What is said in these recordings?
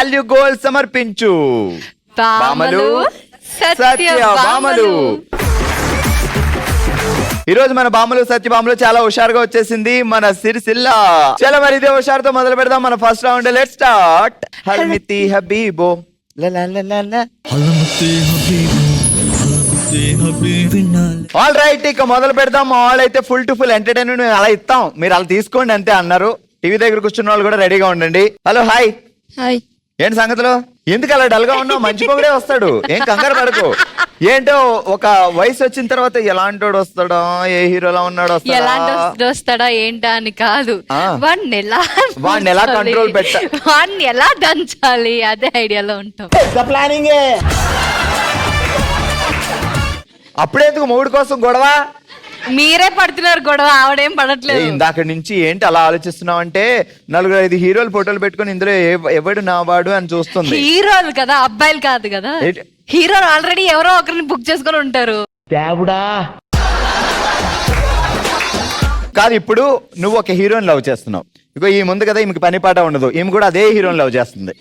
Value goal సమర్పించు భామలు సత్యభామలు. ఈ రోజు మన భామలు సత్యభామలు చాలా హుషారుగా వచ్చేసింది మన సిరిసిల్ల. చాలా మరి ఇదే హుషారుతో మొదలు పెడదాం మన ఫస్ట్ రౌండ్. Let's start. హల్మితి హబీబో ఆల్ రైట్, ఇక మొదలు పెడదాం. ఆల్ అయితే ఫుల్ టు ఫుల్ ఎంటర్టైన్మెంట్ అలా ఇస్తాం, మీరు అలా తీసుకోండి అంతే అన్నారు. టీవీ దగ్గర కూర్చున్న వాళ్ళు కూడా రెడీగా ఉండండి. Hello hi. హాయ్. ఏంటి సంగతులు? ఎందుకు అలా డల్ గా ఉన్నావు? మంచి పొగడే వస్తాడు, ఏం కంగారు పడకు. ఏంటో ఒక వయసు వచ్చిన తర్వాత ఎలాంటి వాడు వస్తాడో, ఏ హీరోలా ఉన్నాడు వస్తాడా ఏంటా అని కాదు, వాడిని ఎలా కంట్రోల్ పెట్టాలి, వాడిని ఎలా దంచాలి అదే ఐడియాలో ఉంటాం. అప్పుడేందుకు మొగుడు కోసం గొడవ? మీరే పడుతున్నారు గొడవ, ఆవిడేం పడట్లేదు. ఇందాక నుంచి ఏంటి అలా ఆలోచిస్తున్నావు అంటే, 4-5 హీరోలు ఫోటోలు పెట్టుకుని ఇందులో ఎవడు నా వాడు అని చూస్తుంది. హీరోలు కదా, అబ్బాయిలు కాదు కదా. హీరోలు ఆల్రెడీ ఎవరో ఒకరిని బుక్ చేసుకొని ఉంటారు. కాదు, ఇప్పుడు నువ్వు ఒక హీరోని లవ్ చేస్తున్నావు. ఇగో ఈ ముందు కదా ఈమెకి పని పాట ఉండదు, ఈమె కూడా అదే హీరోని లవ్ చేస్తుంది.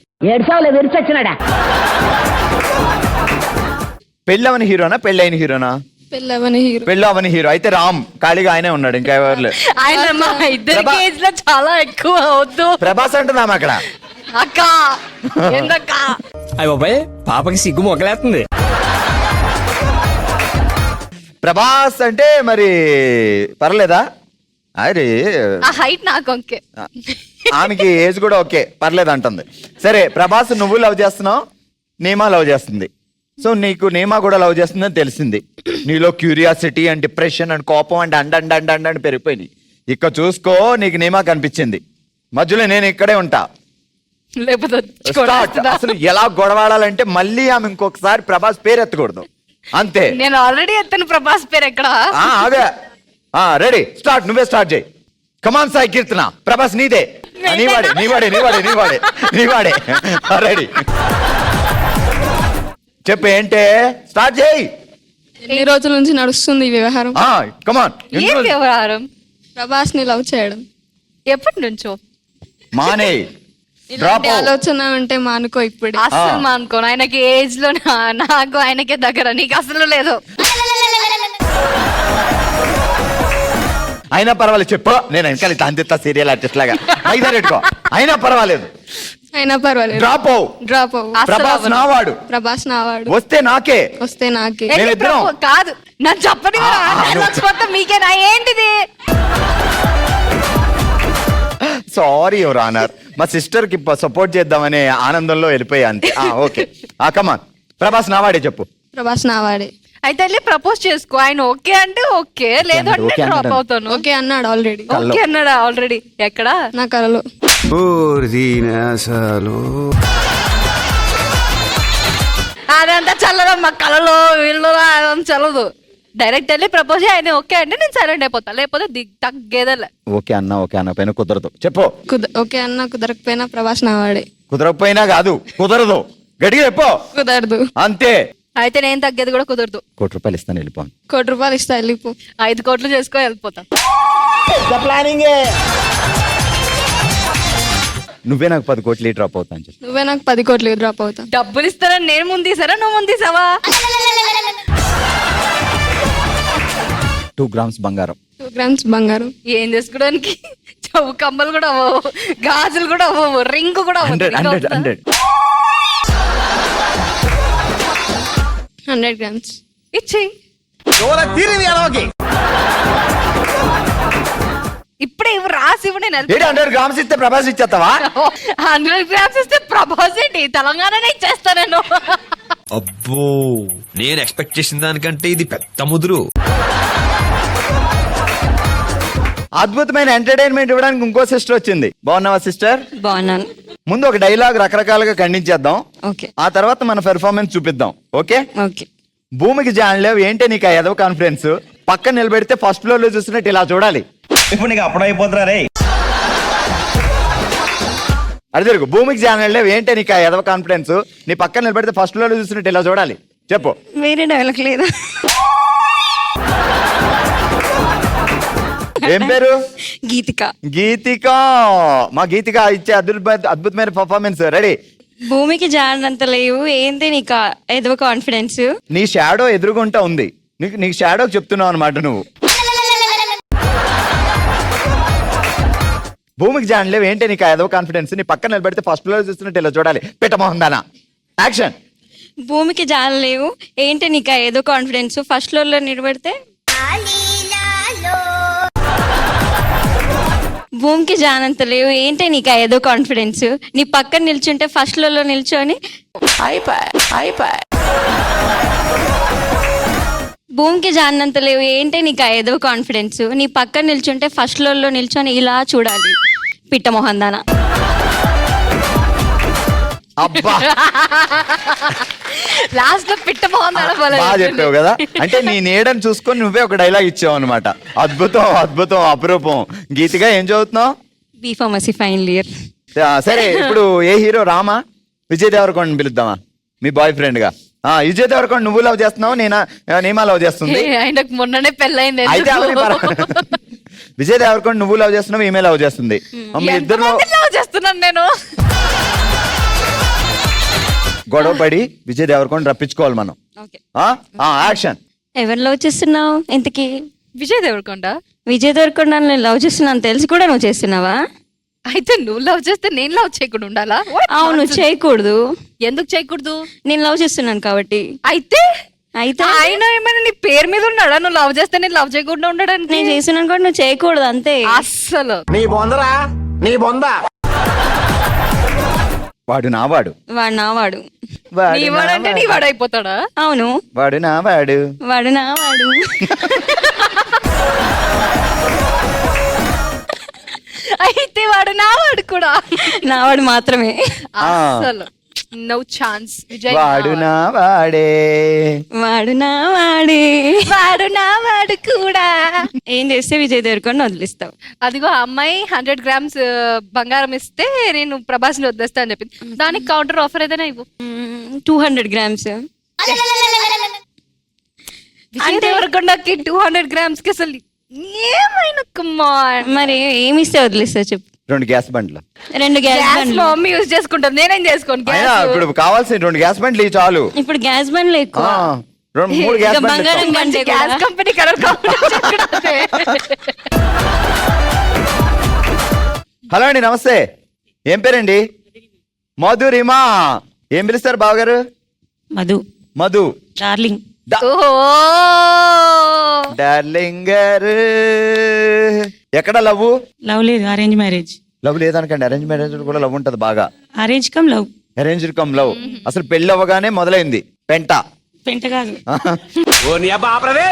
పెళ్ళవని హీరోనా పెళ్ళైన హీరోనా? పెళ్ళవని హీరో అయితే రామ్ ఖాళీగా ఆయనే ఉన్నాడు, ఇంకా ఎవరు ఆయన మా ఇద్దరి కేజ్ లో చాలా ఎక్కువ వద్దు. ప్రభాస్ అంటున్నాం అక్కడ. అక్క ఎందుక అయ్య బాబాయ్, పాపకి సిగ్గు మొగలేస్తుంది. ప్రభాస్ అంటే మరి పర్లేదా? అరే హైట్ నాకు ఓకే, ఆమెకి ఏజ్ కూడా ఓకే, పర్లేదు అంటుంది. సరే, ప్రభాస్ నువ్వు లవ్ చేస్తున్నావు, నేమా లవ్ చేస్తుంది. సో నీకు నేమా కూడా లవ్ చేస్తుందని తెలిసింది. నీలో క్యూరియాసిటీ అండ్ డిప్రెషన్ అండ్ కోపం అండ్ అండ్ పెరిగిపోయినాయి. ఇక్కడ చూసుకో, నీకు నేమా కనిపించింది, మధ్యలో నేను ఇక్కడే ఉంటా. అసలు ఎలా గొడవాడాలంటే మళ్ళీ ఆమె ఇంకొకసారి ప్రభాస్ పేరు ఎత్తకూడదు, అంతే. నేను ఆల్రెడీ ఎత్తాను ప్రభాస్ పేరు ఎక్కడ. అదే రెడీ స్టార్ట్, నువ్వే స్టార్ట్ చేయి. కమాన్ సాయి కీర్తన, ప్రభాస్ నీదే. నీవాడే రెడీ. చెప్పు ఏంటే, స్టార్ట్ చేయి. ఎన్ని రోజుల నుంచి నడుస్తుంది ఈ వ్యవహారం? కమాన్. ఏ వ్యవహారం? ప్రభాస్ ని లవ్ చేయడం. ఎప్పటి నుంచో? మానే ఆలోచన అంటే మానుకో ఇప్పుడు. అసలు మానుకోను, ఆయనకి ఏజ్ లో నాకు ఆయనకే దగ్గర, నీకు అసలు లేదు. అయినా పర్వాలేదు చెప్పు, నేను వెనకాల తాంతిత్తా సీరియల్ ఆర్టిస్ట్ లాగా పెట్టుకో. అయినా పర్వాలేదు. డ్రాప్ ప్రభాస్ నావాడు వస్తే నాకే. కాదు నాకు చెప్పని మీకేనా ఏంటిది? సారీ యువర్ ఆనర్, మా సిస్టర్ కి సపోర్ట్ చేద్దామనే ఆనందంలో వెళ్ళిపోయా అంతే. ఓకే కమాన్, ప్రభాస్ నావాడే చెప్పు. ప్రభాస్ నావాడే. అయితే వెళ్ళి ప్రపోజ్ చేసుకో. ఆయన ఓకే అంటే ఓకే, లేదు అంటే డ్రాప్ అవుతాను. ఓకే అన్నాడు ఆల్రెడీ. ఓకే అన్నాడు ఆల్రెడీ. ఎక్కడ? నా కలలో. అదంతా చల్లదు, మా కళలో వీళ్ళు చల్లదు. డైరెక్ట్ వెళ్ళి ప్రపోజ్ ఆయన ఓకే అంటే నేను సైలెంట్ అయిపోతా, లేకపోతే తగ్గేదలే. ఓకే అన్న పైన కుదరదు చెప్పు. ఓకే అన్న కుదరకపోయినా ప్రభాస్ నావాడే. కుదరకపోయినా కాదు, కుదరదు, గట్టిగా చెప్పు. కుదరదు అంతే. అయితే నేను తగ్గేది కూడా కుదరదు. ₹1 ఇస్తాను, వెళ్ళిపో. ₹1 ఇస్తా, వెళ్ళిపో. 5 కోట్లు చేసుకో, వెళ్ళిపోతా. నువ్వే నాకు 10 కోట్లు డ్రాప్ అవుతాను. నువ్వే నాకు 10 కోట్లు డ్రాప్ అవుతా. డబ్బులు ఇస్తారని నేను ముందు తీసారా, నువ్వు ముందు తీసావా? 2 గ్రామ్స్ బంగారం. 2 గ్రామ్స్ బంగారం ఏం చేసుకోవడానికి? చెవు కమ్మలు కూడా అవ్వవు, గాజులు కూడా అవ్వవు, రింగ్ కూడా 100 గ్రామ్స్ ఇచ్చి ఇప్పుడే రాసి ఇవ్వు. నేను 100 గ్రామ్స్ ఇస్తే ప్రభాస్ ఇచ్చేస్తావా? 100 గ్రామ్స్ ఇస్తే ప్రభాస్ ఏంటి, తెలంగాణనే ఇచ్చేస్తా నేను. అబ్బో, నేను ఎక్స్పెక్ట్ చేసిన దానికంటే ఇది పెద్ద ముదురు. అద్భుతమైన ఎంటర్టైన్మెంట్ ఇవ్వడానికి ఇంకో సిస్టర్ వచ్చింది. బాగున్నావా సిస్టర్? బాగున్నాను. ముందు ఒక డైలాగ్ రకరకాలుగా ఖండించేద్దాం, ఆ తర్వాత మన పెర్ఫార్మెన్స్ చూపిద్దాం. ఓకే? భూమికి జానలేవు ఏంటే నీకు ఆ ఎదవ కాన్ఫిడెన్స్? పక్కన నిలబెడితే ఫస్ట్ ఫ్లోర్ లో చూసినట్టు ఇలా చూడాలి. ఇప్పుడు నీకు అప్పుడైపోతురా రే. అది జరుగు. భూమికి జానలేవు ఏంటే నీకు ఆ ఎదవ కాన్ఫిడెన్స్? నీ పక్కన నిలబెడితే ఫస్ట్ ఫ్లోర్ లో చూసినట్టు ఇలా చూడాలి. చెప్పు. వేరే డైలాగ్ లేదా? ఏం పేరు? గీతిక. గీతిక, మా గీతిక ఇచ్చే అద్భుతమైన పర్ఫార్మెన్స్. రెడీ భూమికి జారినంత లేవు ఏంటి నీకు ఏదో కాన్ఫిడెన్స్. నీ షాడో ఎదురుగుంటా ఉంది, నీకు షాడో చెప్తున్నావు అనమాట నువ్వు. భూమికి జానలేవు ఏంటి నీకు ఏదో కాన్ఫిడెన్స్? నీ పక్కన నిలబెడితే ఫస్ట్ ఫ్లోర్ చూస్తున్నట్టు ఇలా చూడాలి. పెట్టమోహన్ దానా యాక్షన్. భూమికి జారలేవు ఏంటి నీకు ఏదో కాన్ఫిడెన్స్. ఫస్ట్ ఫ్లోర్ లో నిలబడితే భూమికి జానంత లేవు ఏంటి నీకు ఏదో కాన్ఫిడెన్స్. నీ పక్కన నిల్చుంటే ఫస్ట్ ఫ్లోర్ లో నిల్చొని భూమికి జారినంత లేవు ఏంటి నీకు ఏదో కాన్ఫిడెన్స్. నీ పక్కన నిల్చుంటే ఫస్ట్ ఫ్లోర్ లో నిల్చొని ఇలా చూడాలి. పిట్ట మొహం దానా. అబ్బా లాస్ట్ లో పిట్ట బాగా చెప్పావు కదా. అంటే నీ నీడని చూసుకొని నువ్వే ఒక డైలాగ్ ఇచ్చావు అనమాట. అద్భుతం అద్భుతం అపురూపం. గీతిగా ఏం చదువుతున్నావు? B pharmacy final year. సరే ఇప్పుడు ఏ హీరో? రామా, విజయ్ దేవరకొండ పిలుద్దామా మీ బాయ్ ఫ్రెండ్ గా? విజయ్ దేవరకొండ నువ్వు లవ్ చేస్తున్నావు, నేమా లవ్ చేస్తుంది? ఆయనకు మొన్ననే పెళ్ళైంది. అయితే విజయ్ దేవరకొండ నువ్వు లవ్ చేస్తున్నావు, ఈమె లవ్ చేస్తుంది. మీ ఇద్దరు లవ్ చేస్తున్నాను నేను. గొడవ పడి విజయ్ దేవరకొండ రప్పించుకోవాలి మనం. యాక్షన్. ఎవరు లవ్ చేస్తున్నావు ఇంతకీ? విజయ్ దేవరకొండ. విజయ్ దేవరకొండ నేను లవ్ చేస్తున్నాను తెలిసి కూడా నువ్వు చేస్తున్నావా? అయితే నువ్వు లవ్ చేస్తే నేను లవ్ చేయకుండా ఉండాలా? అవును, చేయకూడదు. ఎందుకు చేయకూడదు? నేను లవ్ చేస్తున్నాను కాబట్టి. అయితే అయితే ఆయన ఏమైనా నీ పేరు మీద ఉన్నాడా? నువ్వు లవ్ చేస్తే నేను లవ్ చేయకుండా ఉండడానికి? నేను చేస్తున్నాను కూడా నువ్వు చేయకూడదు అంతే. అస్సలు వాడు నా వాడు, వాడు నా వాడు. నీ వాడంటే నీ వాడు అయిపోతాడా? అవును, వాడు నా వాడు, వాడు నా వాడు. అయితే వాడు నా వాడు కూడా. నా వాడు మాత్రమే. అస్సలు నో ఛాన్స్. విజయ్ వాడు నా వాడే, వాడు నా వాడే, వాడు నా వాడు కూడా. ఏం చేస్తే విజయ్ దేవరకొండ వదిలిస్తావు? అదిగో ఆ అమ్మాయి 100 grams బంగారం ఇస్తే నేను ప్రభాస్ ని వదిలేస్తా అని చెప్పింది. దానికి కౌంటర్ ఆఫర్ ఏదైనా ఇవ్వు. 200 grams. విజయ్ దేవరకొండకి 200 grams కి అసలు ఏమైనా కుమార్. మరి ఏమి ఇస్తే వదిలిస్తావు చెప్పు? 2 గ్యాస్ బండ్లు. 2 గ్యాస్ గ్యాస్ బండ్లు. మా మమ్మీ యూజ్ చేసుకుంటాను, నేనేం చేసుకోను. అయినా ఇప్పుడు కావాల్సిన 2 గ్యాస్ బండ్లు ఇవి చాలు. ఇప్పుడు గ్యాస్ బండ్లు ఎక్కువ. 3 గ్యాస్ ఇక బంగారం బండ్లు. కంటే గ్యాస్ కూడా. కంపెనీ కలర్ హలో అండి, నమస్తే. ఏం పేరండి? మధురిమా. ఏం పిలుస్తారు బావగారు? మధు. మధు. డార్లింగ్. డార్లింగ్ గారు. ఎక్కడ లవ్? లవ్ లేదు, అరేంజ్ మ్యారేజ్. లవ్ లేదనకండి, అరేంజ్ మ్యారేజ్ కూడా లవ్ ఉంటది బాగా. Arrange cum love. Arrange cum love. అసలు పెళ్లి అవ్వగానే మొదలైంది పెంట. పెంట కాదు. ఓ నీ అబ్బా ఆపరదే.